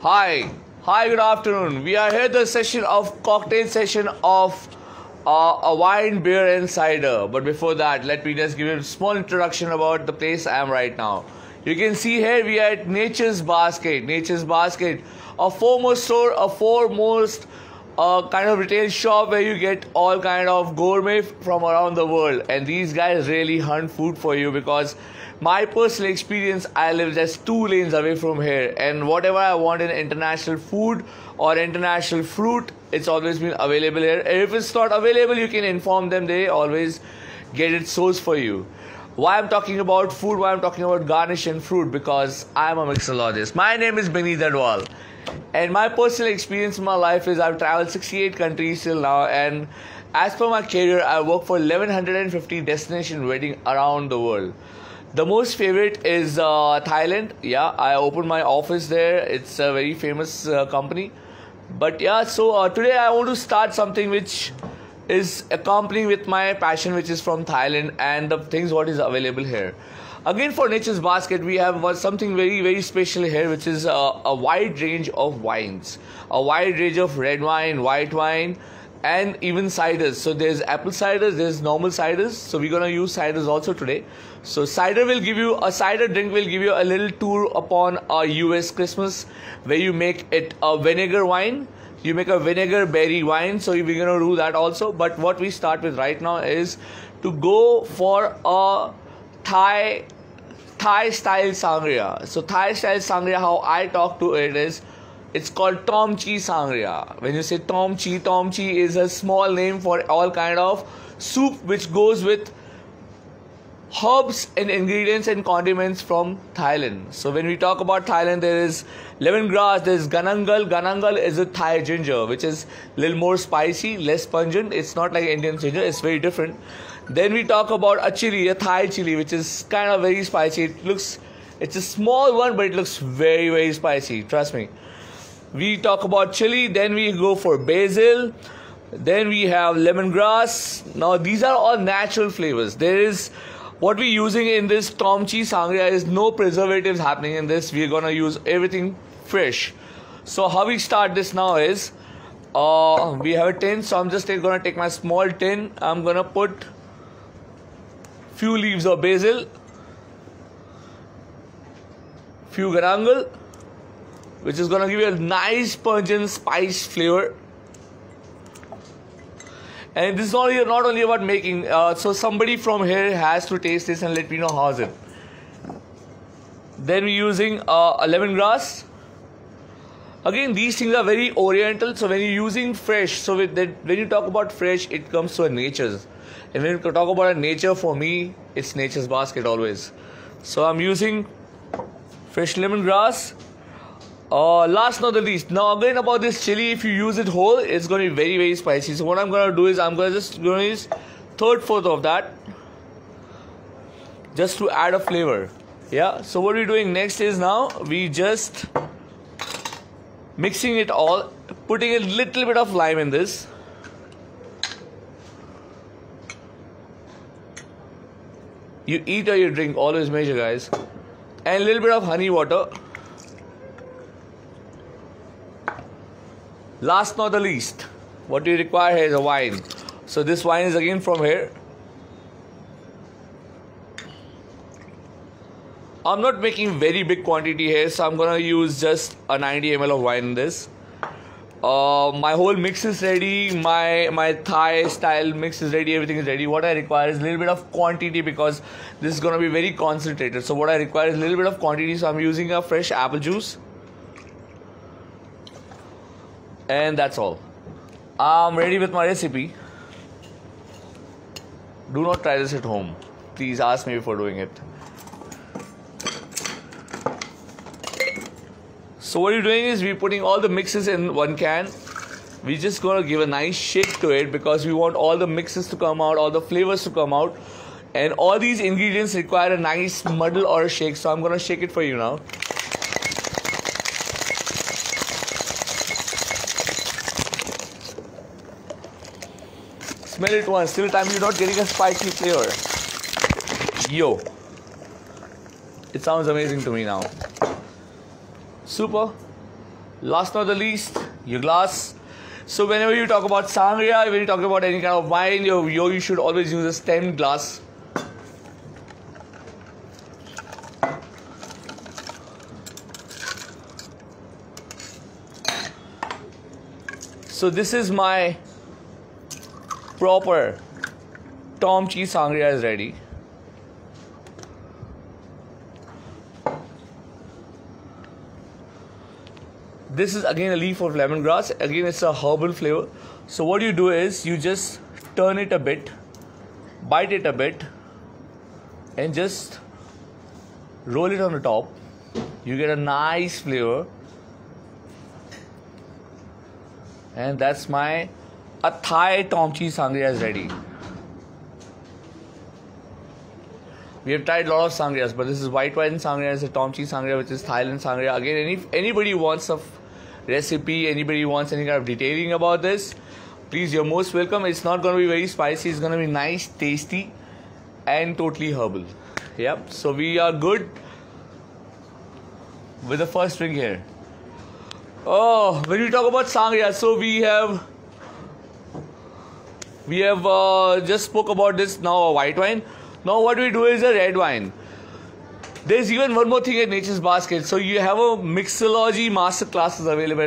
Hi, good afternoon. We are here the session of cocktail session of a wine, beer, and cider. But before that, let me just give you a small introduction about the place I am right now. You can see here we are at Nature's Basket. Nature's Basket, a foremost store, a foremost kind of retail shop where you get all kind of gourmet from around the world. And these guys really hunt food for you because my personal experience, I live just 2 lanes away from here, and whatever I want in international food or international fruit, it's always been available here. If it's not available, you can inform them, they always get it sourced for you. Why I'm talking about food, why I'm talking about garnish and fruit, because I'm a mixologist. My name is Benny Dadwal, and my personal experience in my life is I've traveled 68 countries till now, and as per my career, I work for 1150 destination wedding around the world. The most favorite is Thailand. Yeah, I opened my office there. It's a very famous company. But yeah, so today I want to start something which is accompanying with my passion, which is from Thailand and the things what is available here. Again, for Nature's Basket, we have something very special here, which is a wide range of wines, a wide range of red wine, white wine, and even ciders. So there's apple ciders, there's normal ciders. So we're gonna use ciders also today. So cider drink will give you a little tour upon a US Christmas, where you make it a vinegar wine. You make a vinegar berry wine. So we're gonna do that also. But what we start with right now is to go for a Thai style sangria. So Thai style sangria, how I talk to it is, it's called Tom Chi Sangria. When you say Tom Chi is a small name for all kind of soup which goes with herbs and ingredients and condiments from Thailand. So when we talk about Thailand, there is lemongrass, there is ganangal. Ganangal is a Thai ginger, which is a little more spicy, less pungent. It's not like Indian ginger, it's very different. Then we talk about a chili, a Thai chili, which is kind of very spicy. It's a small one, but it looks very spicy, trust me. We talk about chili, then we go for basil, then we have lemongrass. Now these are all natural flavors. There is what we're using in this Tom Chi Sangria is no preservatives happening in this. We're gonna use everything fresh. So how we start this now is we have a tin. So I'm just gonna take my small tin. I'm gonna put few leaves of basil, few garangal, which is gonna give you a nice pungent spice flavor. And this is not only about making, so somebody from here has to taste this and let me know how's it. Then we're using a lemongrass. Again, these things are very oriental, so when you're using fresh, so when you talk about fresh, it comes to a nature's. And when you talk about a nature, for me, it's Nature's Basket always. So I'm using fresh lemongrass. Last not the least, now again about this chili, if you use it whole, it's going to be very spicy. So what I'm going to do is I'm going to use 1/3 of that just to add a flavor. Yeah, so what we're doing next is now we just mixing it all, putting a little bit of lime in this. You eat or you drink, always measure, guys. And a little bit of honey water. Last not the least, what you require here is a wine. So this wine is again from here. I'm not making very big quantity here, so I'm gonna use just a 90 ml of wine in this. My whole mix is ready. My Thai style mix is ready. Everything is ready. What I require is a little bit of quantity because this is gonna be very concentrated. So what I require is a little bit of quantity. So I'm using a fresh apple juice. And that's all. I'm ready with my recipe. Do not try this at home. Please ask me before doing it. So what you're doing is we're putting all the mixes in one can. We're just gonna give a nice shake to it because we want all the mixes to come out, all the flavors to come out. And all these ingredients require a nice muddle or a shake. So I'm gonna shake it for you now. Smell it once, till time you're not getting a spicy flavor. Yo. It sounds amazing to me now. Super. Last not the least, your glass. So whenever you talk about sangria, when you talk about any kind of wine, you should always use a stemmed glass. So this is my proper Tom cheese sangria is ready. This is again a leaf of lemongrass. Again, it's a herbal flavor. So what you do is you just turn it a bit, bite it a bit, and just roll it on the top. You get a nice flavor. And that's my Thai Tom cheese sangria is ready. We have tried a lot of sangrias, but this is white wine sangria, it's a Tom cheese sangria, which is Thailand sangria. Again, if anybody wants a recipe, anybody wants any kind of detailing about this, please, you're most welcome. It's not going to be very spicy, it's going to be nice, tasty, and totally herbal. Yep, so we are good with the first drink here. Oh, when we talk about sangria, so we have just spoke about this now, a white wine. Now what we do is a red wine. There's even one more thing at Nature's Basket. So you have a mixology master classes available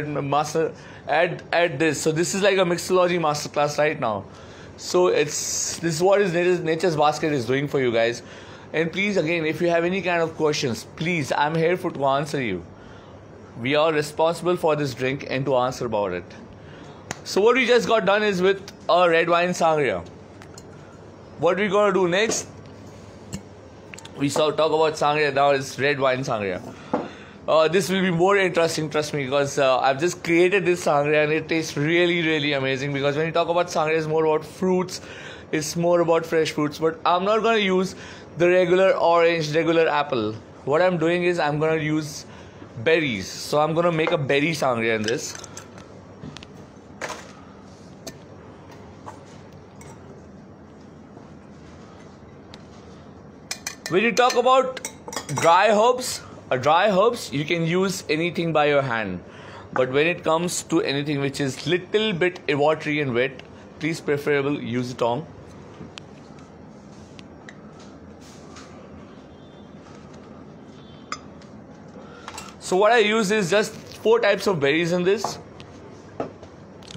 at this. So this is like a mixology master class right now. So this is what Nature's Basket is doing for you guys. And please, again, if you have any kind of questions, please, I'm here to answer you. We are responsible for this drink and to answer about it. So what we just got done is with a red wine sangria. What we're gonna do next? We talk about sangria, now it's red wine sangria. This will be more interesting, trust me, because I've just created this sangria and it tastes really, really amazing. Because when you talk about sangria, it's more about fruits, it's more about fresh fruits. But I'm not gonna use the regular orange, regular apple. What I'm doing is I'm gonna use berries. So I'm gonna make a berry sangria in this. When you talk about dry herbs, you can use anything by your hand. But when it comes to anything which is little bit watery and wet, please preferably use a tongue. So what I use is just 4 types of berries in this.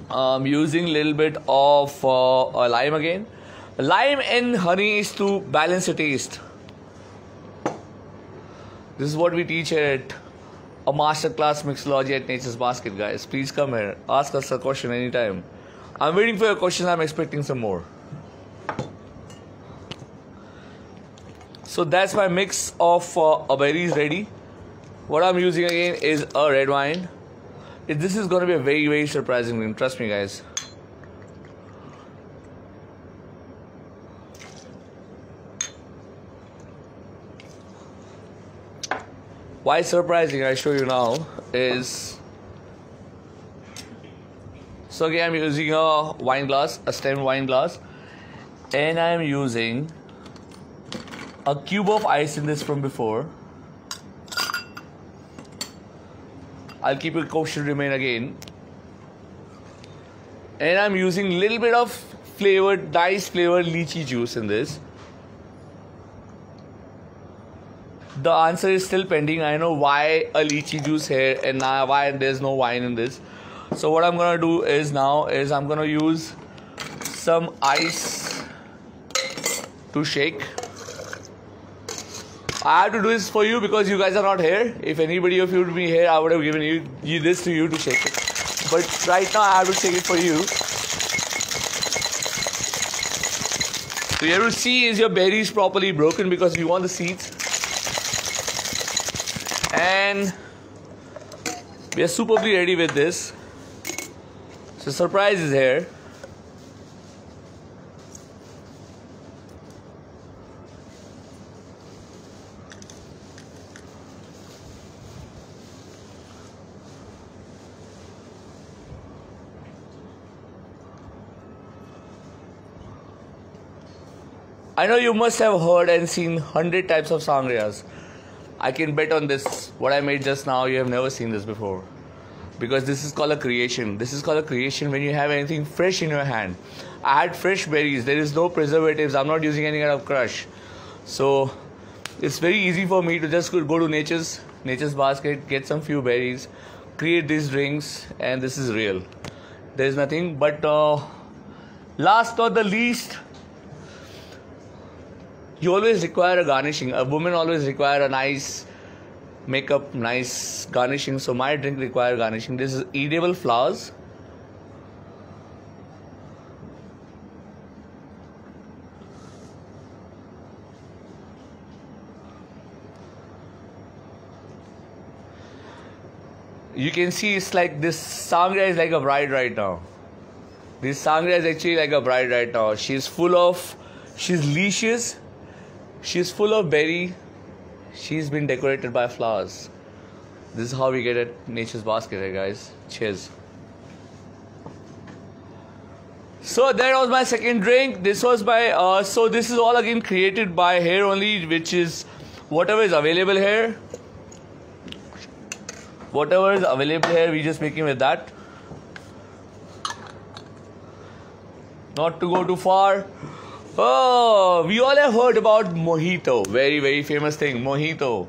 I'm using a little bit of lime again. Lime and honey is to balance the taste. This is what we teach here at a masterclass mixology at Nature's Basket, guys. Please come here. Ask us a question anytime. I'm waiting for your questions. I'm expecting some more. So that's my mix of berries ready. What I'm using again is a red wine. This is going to be a very, very surprising thing. Trust me, guys. Why surprising, I show you now, is... So again, I'm using a wine glass, a stemmed wine glass. And I'm using a cube of ice in this from before. I'll keep it kosher remain again. And I'm using a little bit of flavored, nice flavored lychee juice in this. The answer is still pending. I know why a lychee juice here and why there's no wine in this. So what I'm gonna do is now I'm gonna use some ice to shake. I have to do this for you because you guys are not here. If anybody of you would be here, I would have given you this to you to shake it. But right now I have to shake it for you. So you have to see is your berries properly broken because you want the seeds. And we are superbly ready with this. So surprise is here. I know you must have heard and seen 100 types of sangrias. I can bet on this, what I made just now, you have never seen this before. because this is called a creation. This is called a creation when you have anything fresh in your hand. I had fresh berries. There is no preservatives. I'm not using any kind of crush. So it's very easy for me to just go to Nature's Basket, get some few berries, create these drinks, and this is real. There is nothing. But last not the least, you always require a garnishing. A woman always require a nice makeup, nice garnishing. So my drink require garnishing. This is edible flowers. You can see it's like this sangria is like a bride right now. This sangria is actually like a bride right now. She's leashes. She's full of berry. She's been decorated by flowers. This is how we get at Nature's Basket, right, guys? Cheers. So that was my second drink. This was by so this is all again created by here only, which is whatever is available here. Whatever is available here, we just making with that. Not to go too far. Oh, we all have heard about mojito. Very, very famous thing. Mojito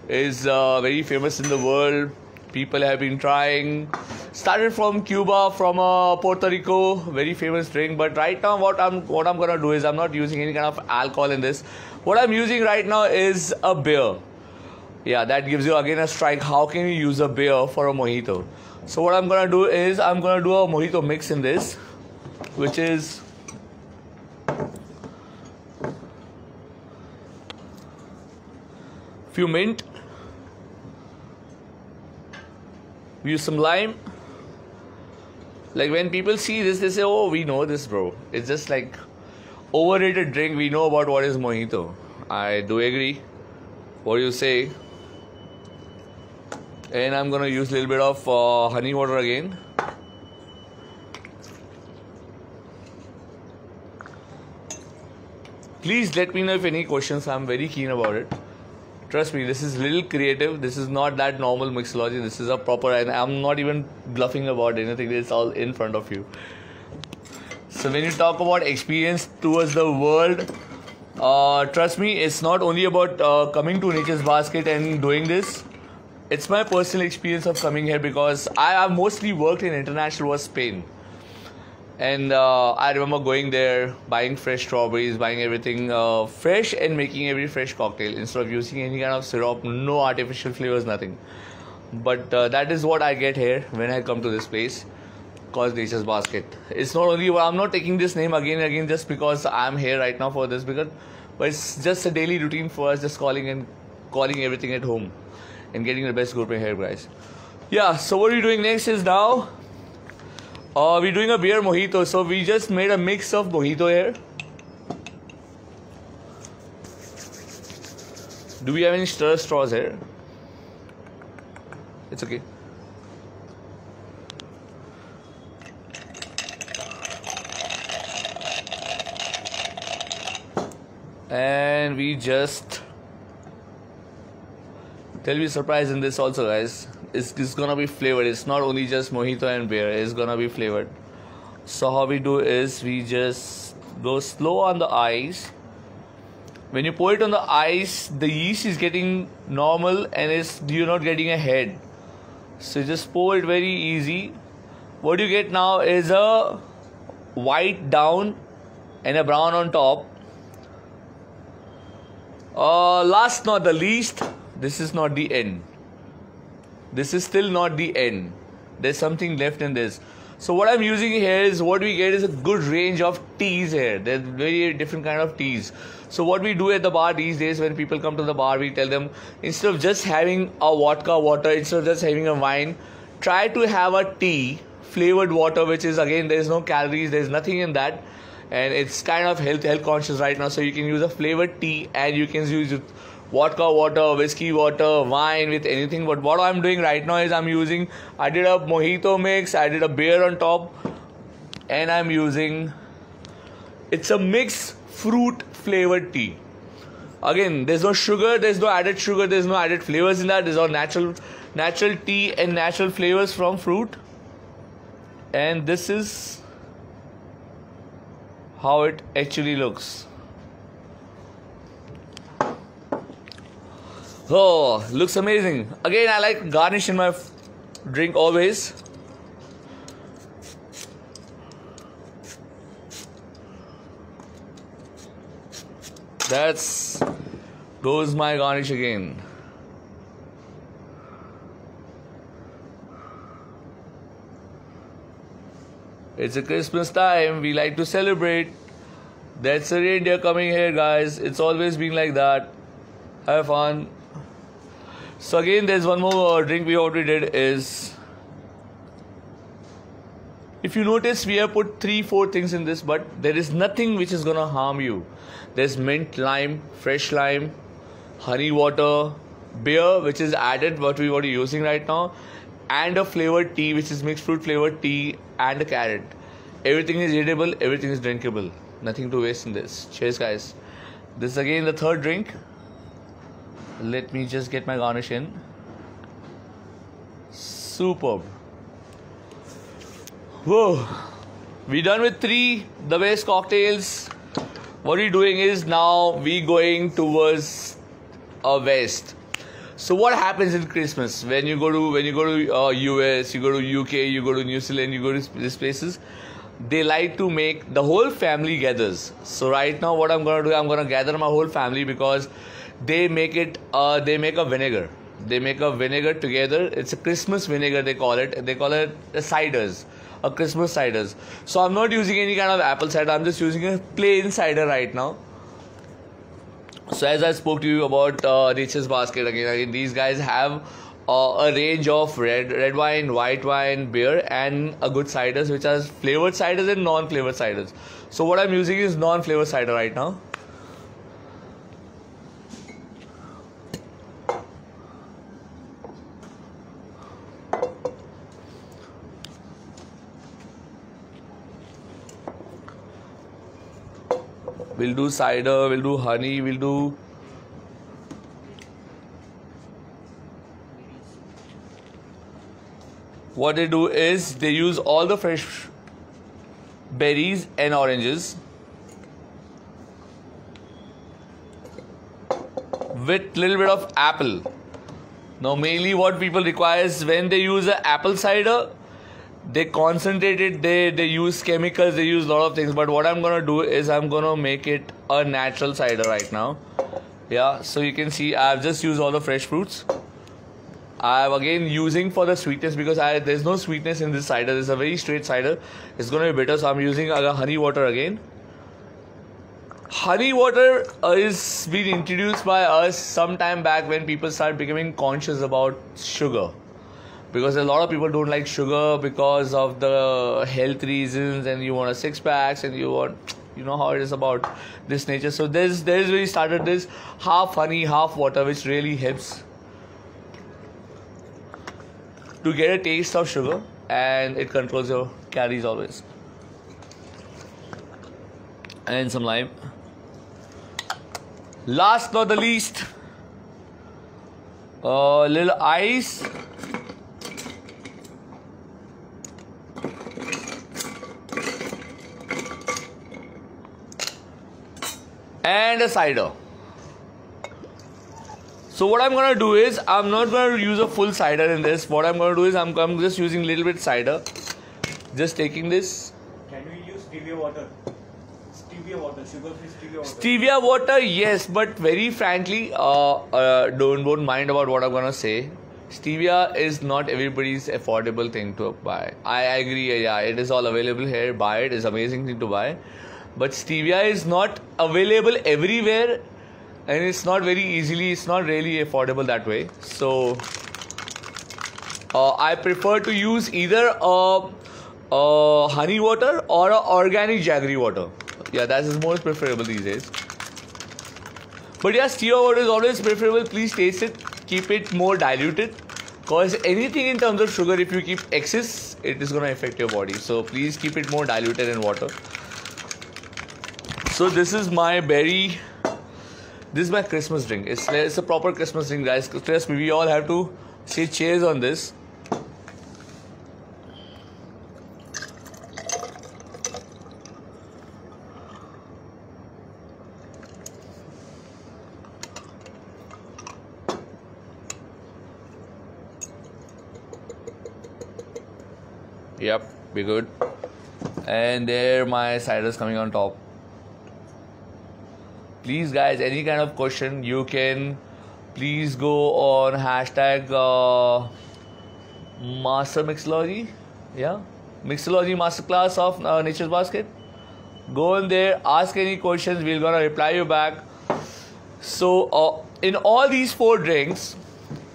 is very famous in the world. People have been trying. Started from Cuba, from Puerto Rico. Very famous drink. But right now, what I'm gonna do is I'm not using any kind of alcohol in this. What I'm using right now is a beer. Yeah, that gives you again a strike. How can you use a beer for a mojito? So what I'm gonna do is I'm gonna do a mojito mix in this, which is few mint. We use some lime. Like when people see this, they say, "Oh, we know this, bro." It's just like overrated drink. We know about what is mojito. I do agree. What do you say? And I'm gonna use a little bit of honey water again. Please let me know if any questions. I'm very keen about it. Trust me, this is little creative. This is not that normal mixology. This is a proper, and I'm not even bluffing about anything. It's all in front of you. So when you talk about experience towards the world, trust me, it's not only about coming to Nature's Basket and doing this. It's my personal experience of coming here because I have mostly worked in international was Spain. And I remember going there, buying fresh strawberries, buying everything fresh and making every fresh cocktail instead of using any kind of syrup, no artificial flavors, nothing. But that is what I get here when I come to this place called Nature's Basket. It's not only, I'm not taking this name again and again just because I'm here right now for this, but it's just a daily routine for us, just calling everything at home and getting the best gourmet here, guys. Yeah, so what we're doing next is now we're doing a beer mojito. So we just made a mix of mojito here. Do we have any stir straws here? It's okay. And we just, there'll be surprise in this also, guys. It's gonna be flavored. It's not only just mojito and beer. It's gonna be flavored. So how we do is we just go slow on the ice. When you pour it on the ice, the yeast is getting normal and you're not getting a head. So just pour it very easy. What you get now is a white down and a brown on top. Last not the least, this is not the end. This is still not the end. There's something left in this. So what I'm using here is, what we get is a good range of teas here. There's very different kind of teas. So what we do at the bar these days, when people come to the bar, we tell them, instead of just having a vodka water, instead of just having a wine, try to have a tea, flavored water, which is again, there's no calories, there's nothing in that. And it's kind of health conscious right now. So you can use a flavored tea and you can use vodka water, whiskey water, wine, with anything. But what I'm doing right now is I did a mojito mix, I did a beer on top, and I'm using, it's a mixed fruit flavored tea. Again, there's no sugar, there's no added sugar, there's no added flavors in that. There's all natural natural tea and natural flavors from fruit. And this is how it actually looks. Oh, looks amazing. Again, I like garnish in my drink always. That's goes my garnish again. It's a Christmas time. We like to celebrate. That's a reindeer coming here, guys. It's always been like that. Have fun. So again, there's one more drink we already did is, if you notice, we have put 3-4 things in this, but there is nothing which is gonna harm you. There's mint, lime, fresh lime, honey water, beer which is added, what we are using right now, and a flavored tea which is mixed fruit flavored tea, and a carrot. Everything is edible, everything is drinkable. Nothing to waste in this. Cheers, guys. This is again the third drink. Let me just get my garnish in. Superb. Whoa. We done with 3 the best cocktails. What we're doing is now we going towards west. So what happens in Christmas when you go to US, you go to UK, you go to New Zealand, you go to these places? They like to make the whole family gathers. So right now what I'm gonna do, I'm gonna gather my whole family because they make it. They make a vinegar. They make a vinegar together. It's a Christmas vinegar they call it. They call it ciders, a Christmas ciders. So I'm not using any kind of apple cider. I'm just using a plain cider right now. So as I spoke to you about Nature's Basket again, these guys have a range of red wine, white wine, beer, and a good ciders, which are flavored ciders and non-flavored ciders. So what I'm using is non-flavored cider right now. We'll do cider, we'll do honey, we'll do what they do is they use all the fresh berries and oranges with little bit of apple. Now mainly what people require is when they use an apple cider, they concentrate it, they use chemicals, they use a lot of things. But what I'm gonna do is I'm gonna make it a natural cider right now. Yeah, so you can see I've just used all the fresh fruits. I'm again using for the sweetness because there's no sweetness in this cider. This is a very straight cider. It's gonna be bitter, so I'm using honey water again. Honey water is being introduced by us some time back when people start becoming conscious about sugar. Because a lot of people don't like sugar because of the health reasons, and you want a 6-pack and you want, you know how it is about this nature. So there's where we started this half honey, half water, which really helps to get a taste of sugar, and it controls your calories always. And some lime. Last not the least, a little ice. And a cider. So what I'm gonna do is I'm not gonna use a full cider in this. What I'm gonna do is I'm just using a little bit cider. Just taking this. Can we use stevia water? Stevia water, sugar-free stevia water. Stevia water, yes, but very frankly, don't mind about what I'm gonna say. Stevia is not everybody's affordable thing to buy. I agree, yeah, it is all available here. Buy it, it's an amazing thing to buy. But stevia is not available everywhere, and it's not very easily, it's not really affordable that way. So I prefer to use either honey water or organic jaggery water. Yeah, that is most preferable these days. But yeah, stevia water is always preferable. Please taste it, keep it more diluted, because anything in terms of sugar, if you keep excess, it is going to affect your body. So please keep it more diluted in water. So this is my Christmas drink. It's a proper Christmas drink, guys. Trust me, we all have to say cheers on this. Yep, be good. And there my ciders coming on top. Please guys, any kind of question you can please go on hashtag Master Mixology. Yeah, Mixology Masterclass of Nature's Basket. Go in there, ask any questions, we're gonna reply you back. So in all these 4 drinks,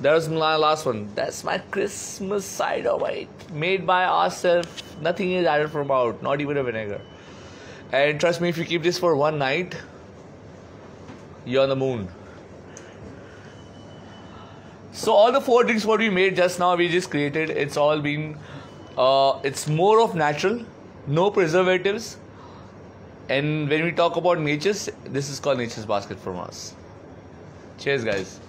there's my last one. That's my Christmas cider white, made by ourselves. Nothing is added from out, not even a vinegar. And trust me, if you keep this for one night, you're on the moon. So all the 4 drinks what we made just now, we just created. It's all been, it's more of natural, no preservatives. And when we talk about natures, this is called Nature's Basket from us. Cheers, guys.